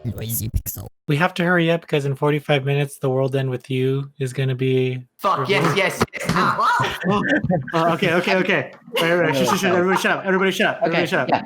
Noisy Pixel. We have to hurry up because in 45 minutes, The World End With You is going to be... Fuck, yes. Okay. Wait. Shh. Everybody shut up. Okay, yeah.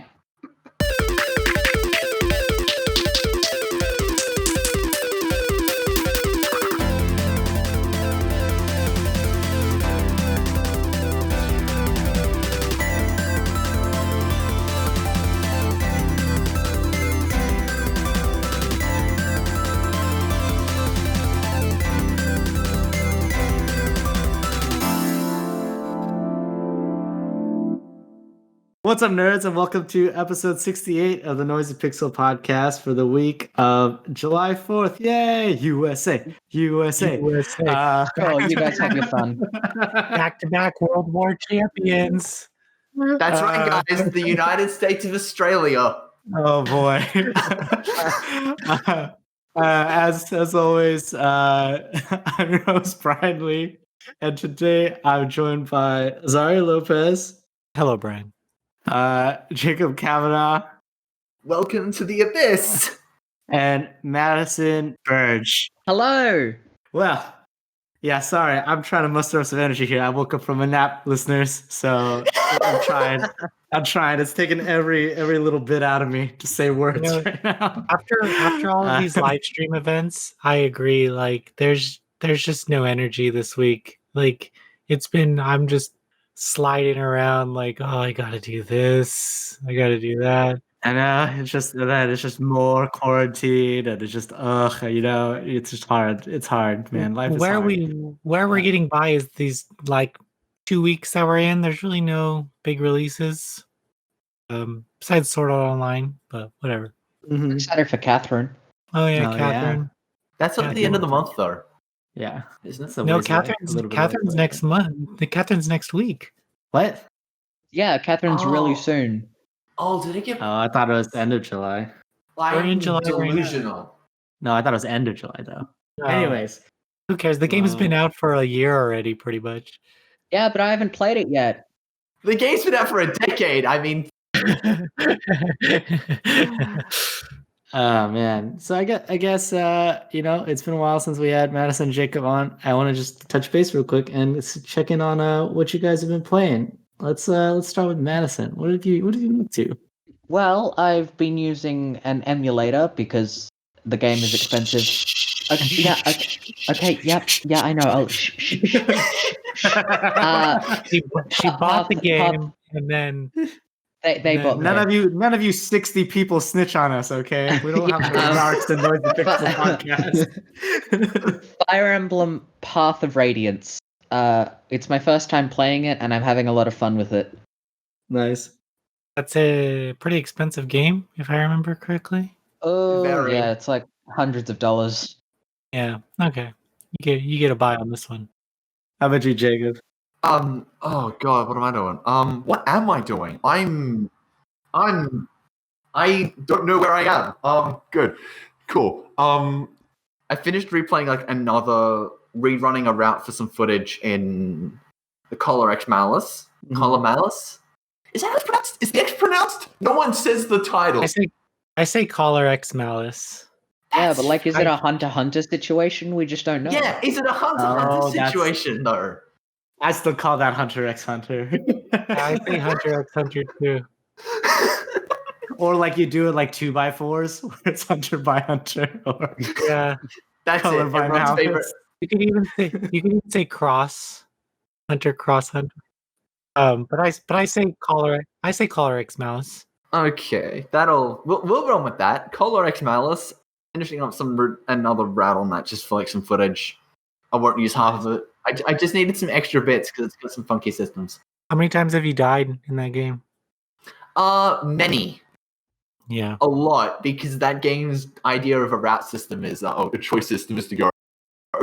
What's up, nerds, and welcome to episode 68 of the Noisy Pixel podcast for the week of July 4th. Yay! USA. USA. Oh, you guys have your fun. Back-to-back World War champions. That's right, guys. The United States of Australia. Oh, boy. As always, I'm your host, Brian Lee, and today I'm joined by Azario Lopez. Hello, Brian. Jacob Kavanagh. Welcome to the abyss. And Madison Berge. Hello. Well, yeah, sorry. I'm trying to muster up some energy here. I woke up from a nap, listeners, so I'm trying. It's taking every little bit out of me to say words right now. After all of these live stream events, I agree. Like, there's just no energy this week. Like, I'm just sliding around like, oh, I gotta do this, I gotta do that. And it's just more quarantine, and it's just it's just hard. It's hard, man. Life is hard. Where we're getting by is these like 2 weeks that we're in. There's really no big releases, besides Sword Art Online, but whatever. I'm excited for Catherine. Oh yeah, Catherine. Yeah. That's at the end of the month, though. Yeah, isn't it? No, Catherine's next month. Catherine's next week. What? Yeah, Catherine's really soon. Oh, did it get? Oh, I thought it was the end of July. We're in July right delusional. No, I thought it was end of July though. Anyways, who cares? The game's been out for a year already, pretty much. Yeah, but I haven't played it yet. The game's been out for a decade. I mean. Oh man, so I guess it's been a while since we had Madison and Jacob on. I want to just touch base real quick and check in on what you guys have been playing. Let's start with Madison. What have you been up to? Well, I've been using an emulator because the game is expensive. Yeah, I know. Oh, she bought the game and then. They bought none of you 60 people snitch on us, okay? We don't have the marks to Noisy Pixel podcast. Fire Emblem Path of Radiance. It's my first time playing it, and I'm having a lot of fun with it. Nice. That's a pretty expensive game, if I remember correctly. Oh, yeah, it's like hundreds of dollars. Yeah, okay. You get a buy on this one. How about you, Jacob? Oh god, what am I doing? What am I doing? I don't know where I am. Good. Cool. I finished replaying rerunning a route for some footage in the Color X Malice. Mm-hmm. Color Malice? Is that how it's pronounced? Is the X pronounced? No one says the title. I say Color X Malice. Yeah, but is it a Hunter situation? We just don't know. Yeah, is it a Hunter situation though? I still call that Hunter x Hunter. I say Hunter x Hunter too. Or like you do it like 2x4s, where it's Hunter by Hunter. Or yeah, that's Color it. by Everyone's favorite. You can even say cross Hunter. But I say Color X Mouse. Okay, we'll run with that. Color X Malice. Finishing up another route on that just for like some footage. I won't use half of it. I just needed some extra bits because it's got some funky systems. How many times have you died in that game? Many. Yeah. A lot, because that game's idea of a route system is, the choice system is to go,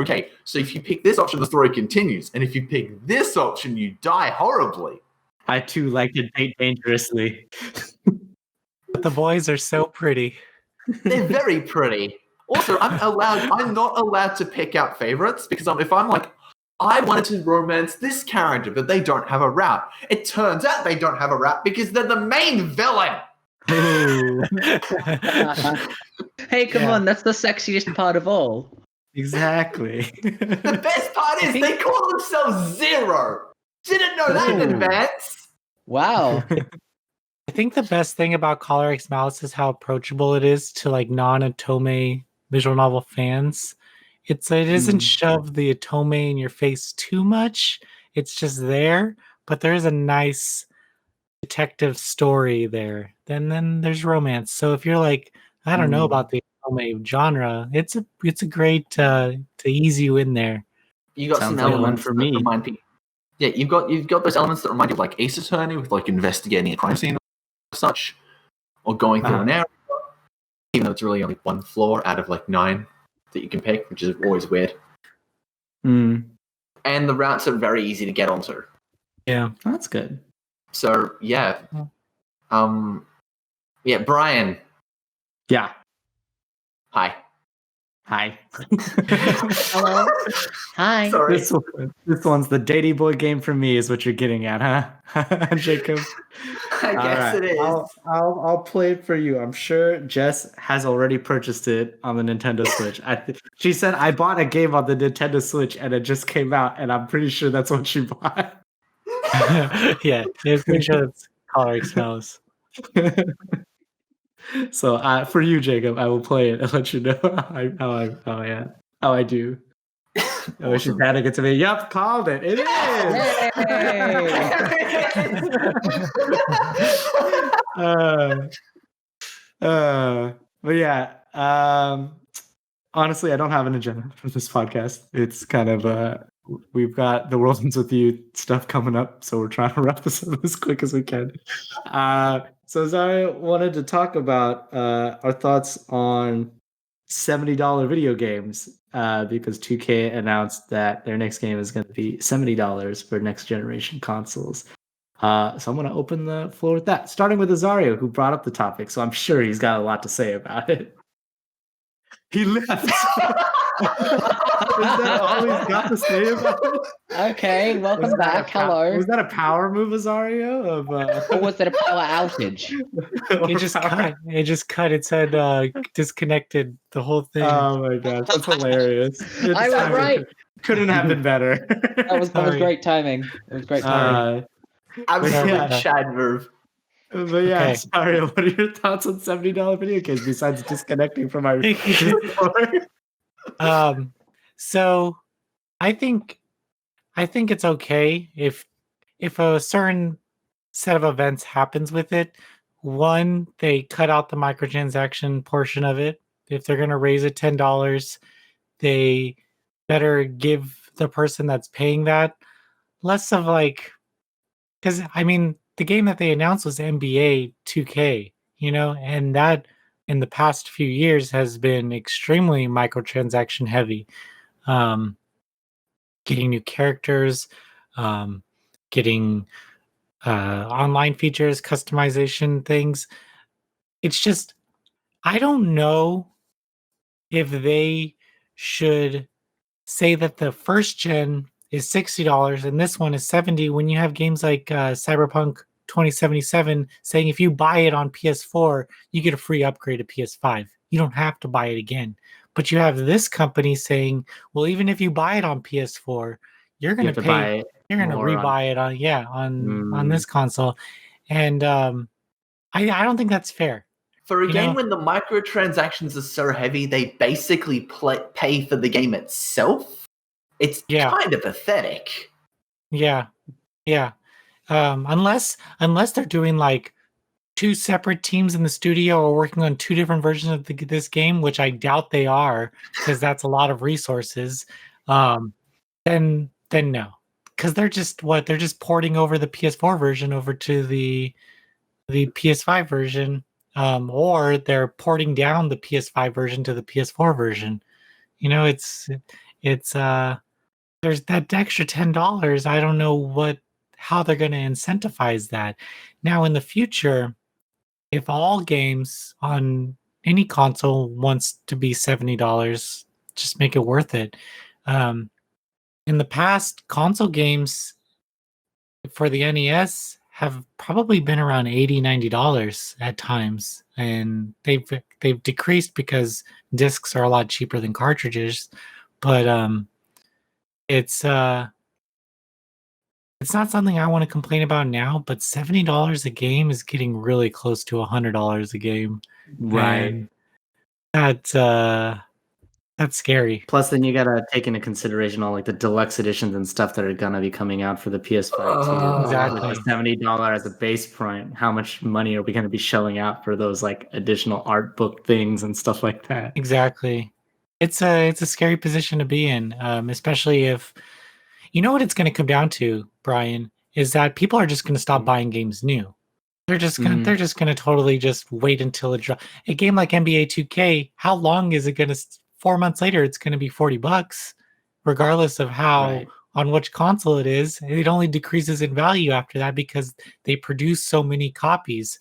okay, so if you pick this option, the story continues, and if you pick this option, you die horribly. I too like to date dangerously. But the boys are so pretty. They're very pretty. Also, I'm not allowed to pick out favorites, because if I'm like, I wanted to romance this character, but they don't have a route. It turns out they don't have a route because they're the main villain. Hey, come Yeah. on, that's the sexiest part of all. Exactly. The best part is they call themselves Zero. Didn't know that in Ooh. advance. Wow. I think the best thing about Color X Malice is how approachable it is to like non-Otome visual novel fans. It doesn't shove the Otome in your face too much. It's just there, but there is a nice detective story there. Then there's romance. So if you're like, I don't know about the Otome genre, it's a great to ease you in there. You got Sounds some like one elements for that me. remind people. Yeah, you've got those elements that remind you of like Ace Attorney with like investigating a crime scene or such, or going through an area, even though it's really only one floor out of like 9 that you can pick, which is always weird. Mm. And the routes are very easy to get onto. Yeah. That's good. So yeah, Brian. Yeah. Hi. Hi. Hello. Hi. Sorry. This one's the Datey Boy game for me, is what you're getting at, huh, Jacob? I guess it is. I'll play it for you. I'm sure Jess has already purchased it on the Nintendo Switch. She said I bought a game on the Nintendo Switch and it just came out, and I'm pretty sure that's what she bought. Yeah, I'm pretty sure it's Color X Malice. So for you, Jacob, I will play it and let you know how I do. Oh, she's Awesome. panicking to me. Yep, called it. It is. But yeah. Honestly, I don't have an agenda for this podcast. It's kind of we've got the World Ends With You stuff coming up, so we're trying to wrap this up as quick as we can. So Azario wanted to talk about our thoughts on $70 video games because 2K announced that their next game is going to be $70 for next generation consoles. So I'm going to open the floor with that, starting with Azario, who brought up the topic. So I'm sure he's got a lot to say about it. He left. Is that all he's got to say about it? Okay, welcome back. Hello. Was that a power move, Azario? Or was it a power outage? It just cut. It said disconnected the whole thing. Oh my gosh, that's hilarious. I was right. Couldn't have been better. That was great timing. It was great timing. Absolute Chad move. But yeah, Okay. sorry. What are your thoughts on $70 video games besides disconnecting from our? So I think it's okay if a certain set of events happens with it. One, they cut out the microtransaction portion of it. If they're going to raise it $10, they better give the person that's paying that less of like, because I mean, the game that they announced was NBA 2K, and that in the past few years has been extremely microtransaction heavy. Getting new characters, getting online features, customization things. It's just, I don't know if they should say that the first gen is $60 and this one is $70 when you have games like Cyberpunk 2077 saying if you buy it on PS4, you get a free upgrade to PS5. You don't have to buy it again. But you have this company saying, well, even if you buy it on PS4, you're going to pay. You're going to rebuy it on this console, and I don't think that's fair. For a game when the microtransactions are so heavy, they basically pay for the game itself. It's kind of pathetic. Yeah. Unless they're doing like 2 separate teams in the studio or working on 2 different versions of this game, which I doubt they are, because that's a lot of resources. Then no, because they're just porting over the PS4 version over to the PS5 version, or they're porting down the PS5 version to the PS4 version. It's there's that extra $10. I don't know how they're going to incentivize that. Now in the future, if all games on any console wants to be $70, just make it worth it. In the past, console games for the NES have probably been around $80-$90 at times, and they've decreased because discs are a lot cheaper than cartridges. But it's not something I want to complain about now. But $70 a game is getting really close to $100 a game, Right. and that's scary. Plus, then you gotta take into consideration all like the deluxe editions and stuff that are gonna be coming out for the PS5 too. Exactly. Like $70 as a base point. How much money are we gonna be shelling out for those like additional art book things and stuff like that? Exactly. It's a scary position to be in, especially if you know what it's going to come down to, Brian, is that people are just going to stop buying games new. They're just gonna totally just wait until it drops. A game like NBA 2K, how long is it gonna? 4 months later, it's gonna be $40, regardless of how on which console it is. It only decreases in value after that because they produce so many copies.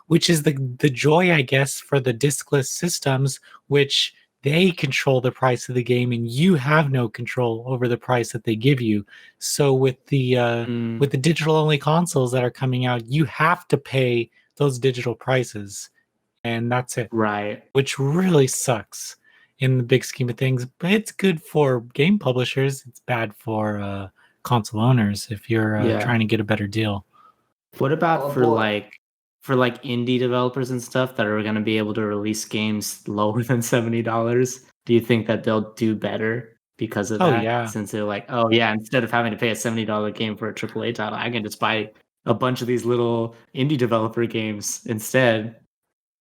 Which is the joy, I guess, for the diskless systems, which they control the price of the game, and you have no control over the price that they give you. So with the digital only consoles that are coming out, you have to pay those digital prices, and that's it. Right. Which really sucks in the big scheme of things. But it's good for game publishers. It's bad for console owners if you're trying to get a better deal. What about for indie developers and stuff that are going to be able to release games lower than $70? Do you think that they'll do better because of that? Yeah. Since they're like, oh yeah, instead of having to pay a $70 game for a AAA title, I can just buy a bunch of these little indie developer games instead.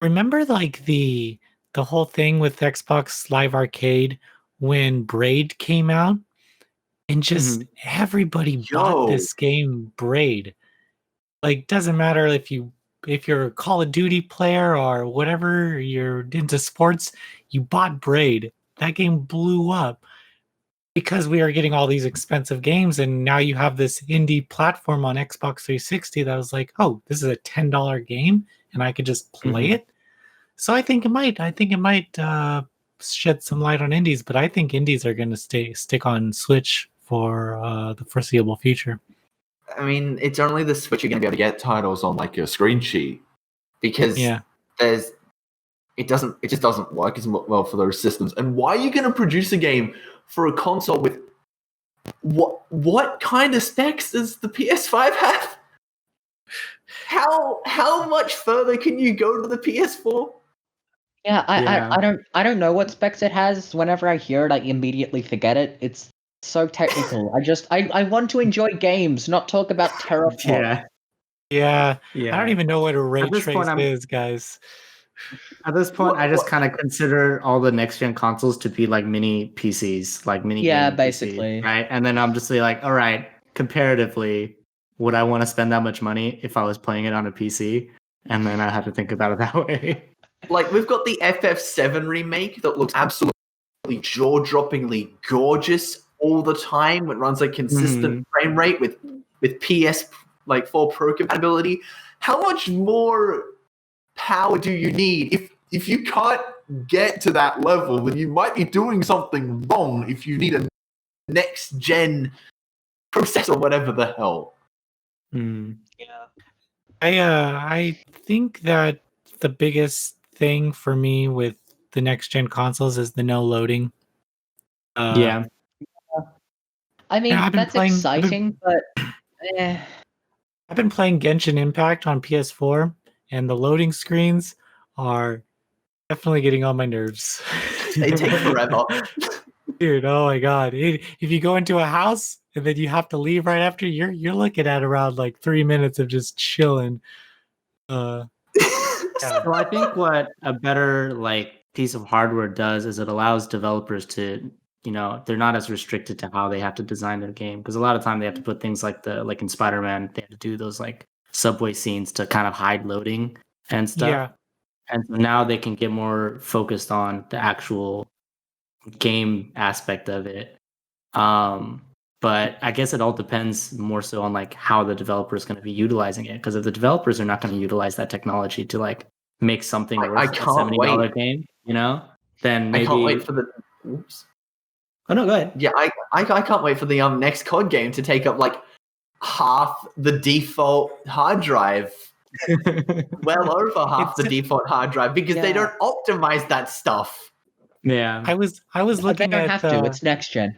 Remember like the whole thing with Xbox Live Arcade when Braid came out? And just everybody bought this game, Braid. Like, doesn't matter if you're a Call of Duty player or whatever, you're into sports, you bought Braid. That game blew up because we are getting all these expensive games, and now you have this indie platform on Xbox 360 that was like, oh, this is a $10 game, and I could just play it. So I think it might shed some light on indies, but I think indies are going to stick on Switch for the foreseeable future. I mean, it's only the Switch you're going to be able to get titles on like your screen sheet because it just doesn't work as well for those systems. And why are you going to produce a game for a console with what kind of specs does the PS5 have? How much further can you go to the PS4? Yeah, I don't know what specs it has. Whenever I hear it, I immediately forget it. It's so technical. I want to enjoy games, not talk about teraflops. Yeah. I don't even know what a ray trace is, guys. At this point, I just kind of consider all the next gen consoles to be like mini PCs, like mini. Yeah, basically. PCs, right? And then I'm just like, all right, comparatively, would I want to spend that much money if I was playing it on a PC? And then I have to think about it that way. Like, we've got the FF7 remake that looks absolutely jaw-droppingly gorgeous all the time. It runs a consistent frame rate with PS4 Pro compatibility. How much more power do you need? If you can't get to that level, then you might be doing something wrong if you need a next-gen processor, whatever the hell. Yeah. I think that the biggest thing for me with the next gen consoles is the no loading. I mean, that's exciting, but I've been playing Genshin Impact on PS4, and the loading screens are definitely getting on my nerves. They take forever. Dude, oh my god. If you go into a house and then you have to leave right after, you're looking at around like 3 minutes of just chilling. So I think what a better like piece of hardware does is it allows developers to, they're not as restricted to how they have to design their game, because a lot of time they have to put things like in Spider-Man, they have to do those like subway scenes to kind of hide loading and stuff. Yeah. And so now they can get more focused on the actual game aspect of it. But I guess it all depends more so on like how the developer is going to be utilizing it. Because if the developers are not going to utilize that technology to like make something worth a $70 game, then maybe I can't wait for the. Oops. Oh no, go ahead. Yeah, I can't wait for the next COD game to take up like half the default hard drive. Well over half the default hard drive because they don't optimize that stuff. Yeah. I was looking they don't at have to. It's next gen.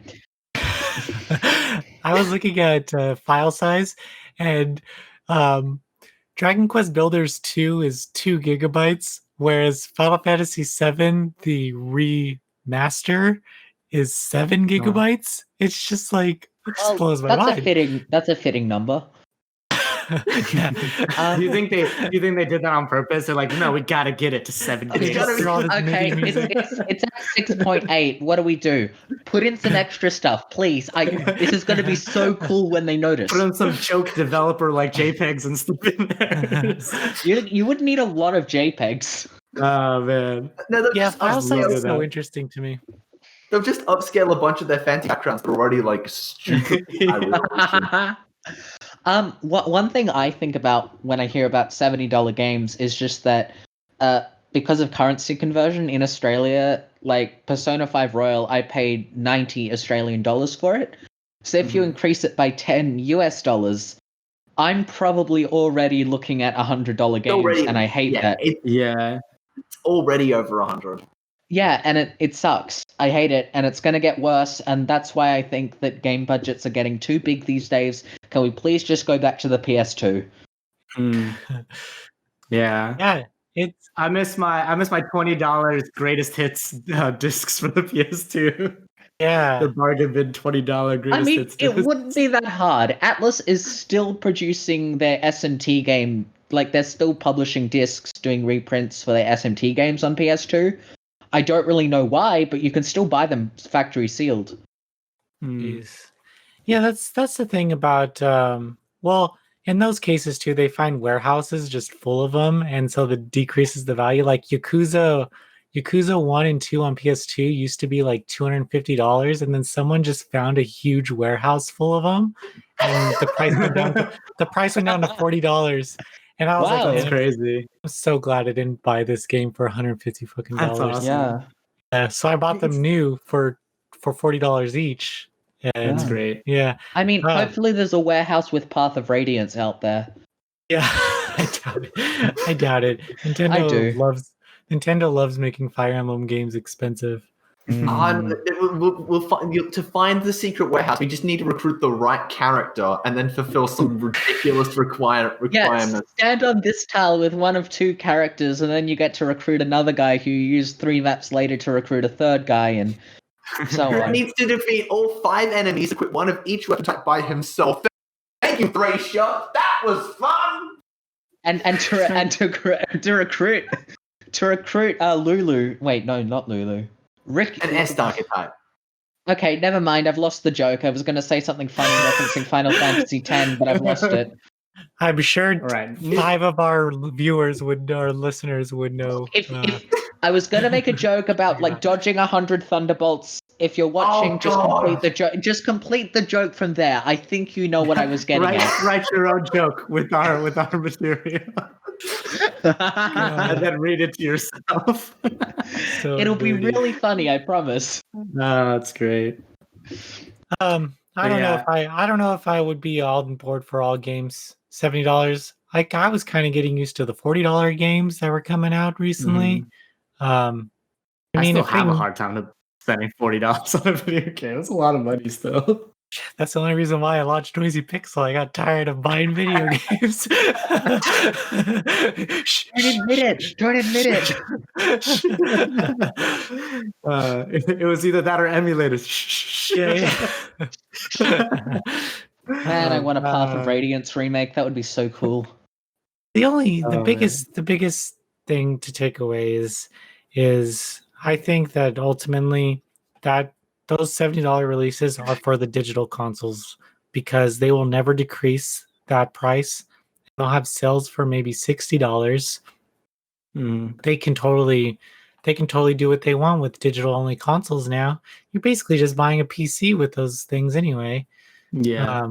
I was looking at file size, and Dragon Quest Builders 2 is 2 gigabytes, whereas Final Fantasy 7, the remaster, is 7 gigabytes. It's just like, it just blows my mind. That's a fitting number. Yeah. Do you think they did that on purpose? They're like, no, we gotta get it to 7 Okay, it's at 6.8. What do we do? Put in some extra stuff, please. This is gonna be so cool when they notice. Put in some joke developer like JPEGs and stuff in there. You would need a lot of JPEGs. Oh man. No, yeah, file size is so interesting to me. They'll just upscale a bunch of their fancy backgrounds that are already like stupid. One thing I think about when I hear about $70 games is just that because of currency conversion in Australia, like Persona 5 Royal, I paid 90 Australian dollars for it. So if you increase it by 10 US dollars, I'm probably already looking at $100 games, and I hate that. It's already over 100. Yeah, and it sucks. I hate it, and it's going to get worse, and that's why I think that game budgets are getting too big these days. Can we please just go back to the PS2? Yeah. I miss my $20 greatest hits discs for the PS2. Yeah. The bargain bin $20 greatest hits discs. It wouldn't be that hard. Atlas is still producing their S&T game. Like, they're still publishing discs, doing reprints for their S&T games on PS2. I don't really know why, but you can still buy them factory sealed. Yeah, that's the thing about well, in those cases too, they find warehouses just full of them, and so that decreases the value. Like Yakuza 1 and 2 on PS2 used to be like $250, and then someone just found a huge warehouse full of them, and the price went down to $40. And I was like, that's crazy. I'm so glad I didn't buy this game for $150 fucking dollars. Awesome. Yeah. So I bought them new for $40 each. And that's great. Yeah. I mean, hopefully there's a warehouse with Path of Radiance out there. Yeah, I doubt it. Nintendo loves making Fire Emblem games expensive. We'll to find the secret warehouse. We just need to recruit the right character and then fulfill some ridiculous requirements. Yeah, stand on this tile with one of 2 characters, and then you get to recruit another guy who you use 3 maps later to recruit a 3rd guy, and so on. He needs to defeat all 5 enemies, equip one of each weapon type by himself. Thank you, Thracia. That was fun. And to recruit Lulu. Wait, no, not Lulu. Rick. An S archetype. Okay, never mind. I've lost the joke. I was going to say something funny referencing Final Fantasy X, but I've lost it. I'm sure 5 of our listeners would know. If I was going to make a joke about like dodging 100 thunderbolts. If you're watching, just complete the joke from there. I think you know what I was getting at. Write your own joke with our material. And then read it to yourself. It'll be really funny, I promise. No, that's great. I don't know if I would be all on board for all games. $70. Like, I was kind of getting used to the $40 games that were coming out recently. I still have a hard time spending $40 on a video game. It's a lot of money still. That's the only reason why I launched Noisy Pixel. I got tired of buying video games. Don't admit it. It was either that or emulators. Man, I want a Path of Radiance remake. That would be so cool. The biggest thing to take away is I think that ultimately that those $70 releases are for the digital consoles because they will never decrease that price. They'll have sales for maybe $60. They can totally do what they want with digital only consoles now. You're basically just buying a PC with those things anyway. Yeah.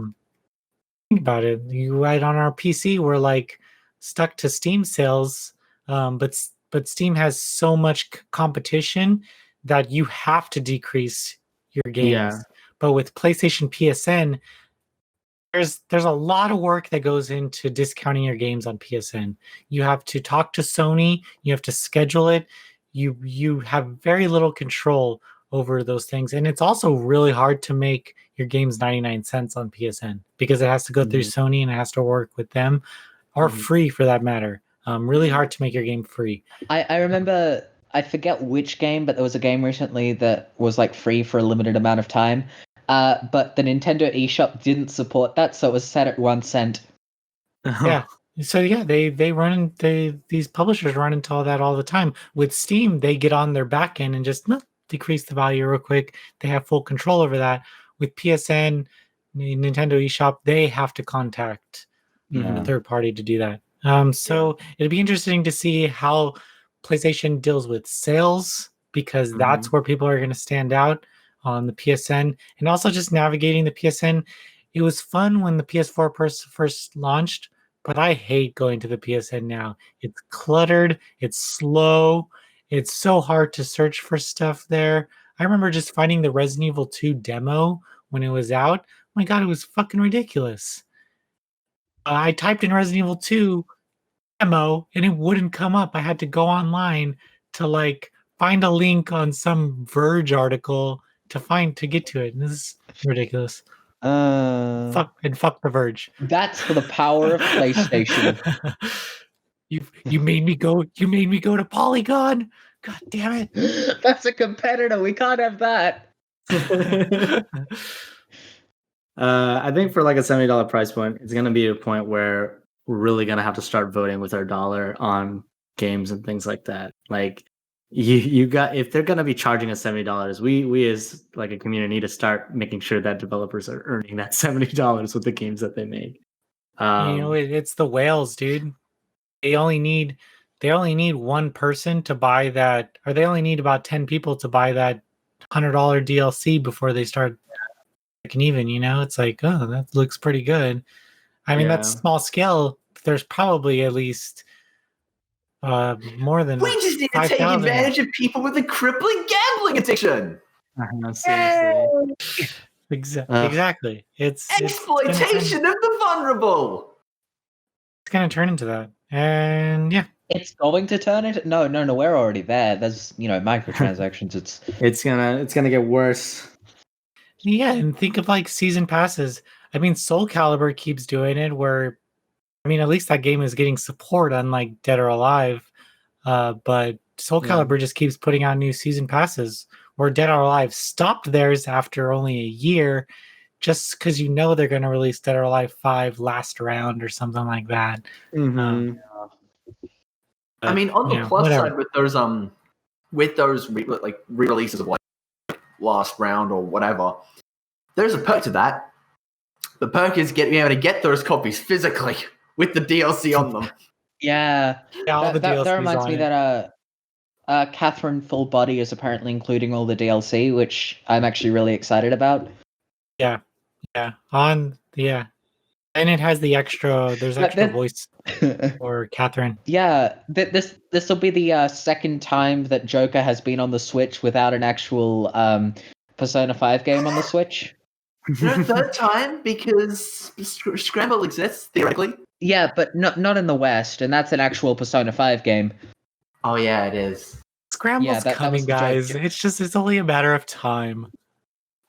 Think about it. On our PC, we're like stuck to Steam sales, but Steam has so much competition that you have to decrease your games. Yeah. But with PlayStation PSN, there's a lot of work that goes into discounting your games on PSN. You have to talk to Sony, you have to schedule it. You have very little control over those things, and it's also really hard to make your games 99 cents on PSN because it has to go through Sony and it has to work with them, or free for that matter. Really hard to make your game free. I remember, I forget which game, but there was a game recently that was like free for a limited amount of time. But the Nintendo eShop didn't support that, so it was set at 1 cent. Yeah. So yeah, these publishers run into all that all the time. With Steam, they get on their back end and just decrease the value real quick. They have full control over that. With PSN, Nintendo eShop, they have to contact a third party to do that. So it'll be interesting to see how PlayStation deals with sales, because that's where people are going to stand out on the PSN, and also just navigating the PSN. It was fun when the PS4 first launched, but I hate going to the PSN now. It's cluttered, it's slow, it's so hard to search for stuff there. I remember just finding the Resident Evil 2 demo when it was out. Oh my god, it was fucking ridiculous. I typed in Resident Evil 2 demo and it wouldn't come up. I had to go online to like find a link on some Verge article to get to it. And this is ridiculous. Fuck the Verge. That's for the power of PlayStation. You made me go to Polygon. God damn it. That's a competitor. We can't have that. I think for like a $70 price point, it's going to be a point where we're really going to have to start voting with our dollar on games and things like that. Like you got, if they're going to be charging us $70, we as like a community need to start making sure that developers are earning that $70 with the games that they make. It's the whales, dude. They only need one person to buy that, or they only need about 10 people to buy that $100 DLC before they start making even. It's like, oh, that looks pretty good. I mean, that's small scale. There's probably at least more than we just need to 5, take 000. advantage of people with a crippling gambling addiction. Seriously. Exactly. It's exploitation of the vulnerable. It's going to turn into that. And yeah, it's going to turn into no, we're already there. There's microtransactions. it's gonna get worse. Yeah, and think of like season passes. I mean, Soul Calibur keeps doing it where, I mean, at least that game is getting support, unlike Dead or Alive. But Soul Calibur just keeps putting out new season passes, where Dead or Alive stopped theirs after only a year, just because they're going to release Dead or Alive 5 last round or something like that. I mean, on the plus side, with those re-releases of like last round or whatever, there's a perk to that. The perk is being able to get those copies physically with the DLC on them. Yeah, all the DLCs that reminds on me it. that Catherine Full Body is apparently including all the DLC, which I'm actually really excited about. Yeah, and it has the extra. There's extra voice for Catherine. Yeah, this will be the second time that Joker has been on the Switch without an actual Persona 5 game on the Switch. No, third time because Scramble exists theoretically. Yeah, but not in the West, and that's an actual Persona 5 game. Oh yeah, it is. Scramble's coming, guys. It's only a matter of time.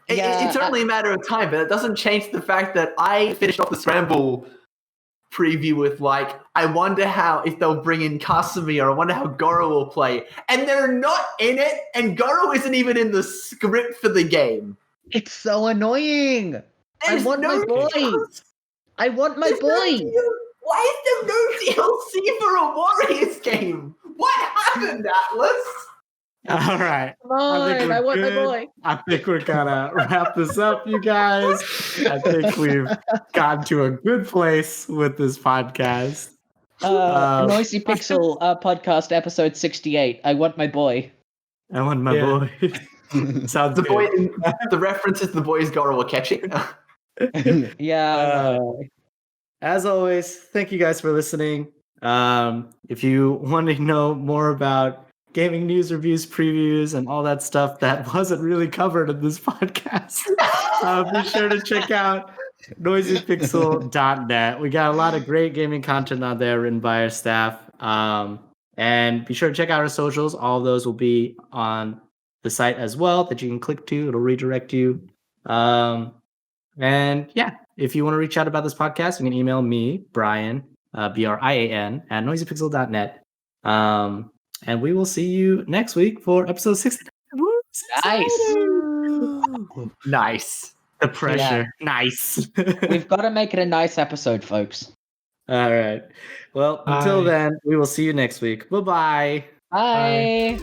It's only a matter of time, but it doesn't change the fact that I finished off the Scramble preview with I wonder if they'll bring in Kasumi, or I wonder how Goro will play, and they're not in it, and Goro isn't even in the script for the game. It's so annoying. I want my boy. Why is there no DLC for a Warriors game? What happened, Atlas? All right. Come on, I want my boy. I think we're gonna wrap this up, you guys. I think we've gotten to a good place with this podcast. Noisy Pixel podcast episode 68. I want my boy. I want my boy. Sounds the good. boy. The reference is the boys Goro were catching. Yeah. As always, thank you guys for listening. If you want to know more about gaming news, reviews, previews, and all that stuff that wasn't really covered in this podcast, be sure to check out noisypixel.net. We got a lot of great gaming content on there written by our staff. And be sure to check out our socials. All of those will be on the site as well that you can click to. It'll redirect you. And yeah, if you want to reach out about this podcast, you can email me, Brian, Brian, at noisypixel.net. And we will see you next week for episode 69. Nice. Nice. The pressure. Yeah. Nice. We've got to make it a nice episode, folks. All right. Well, until then, we will see you next week. Bye-bye. Bye.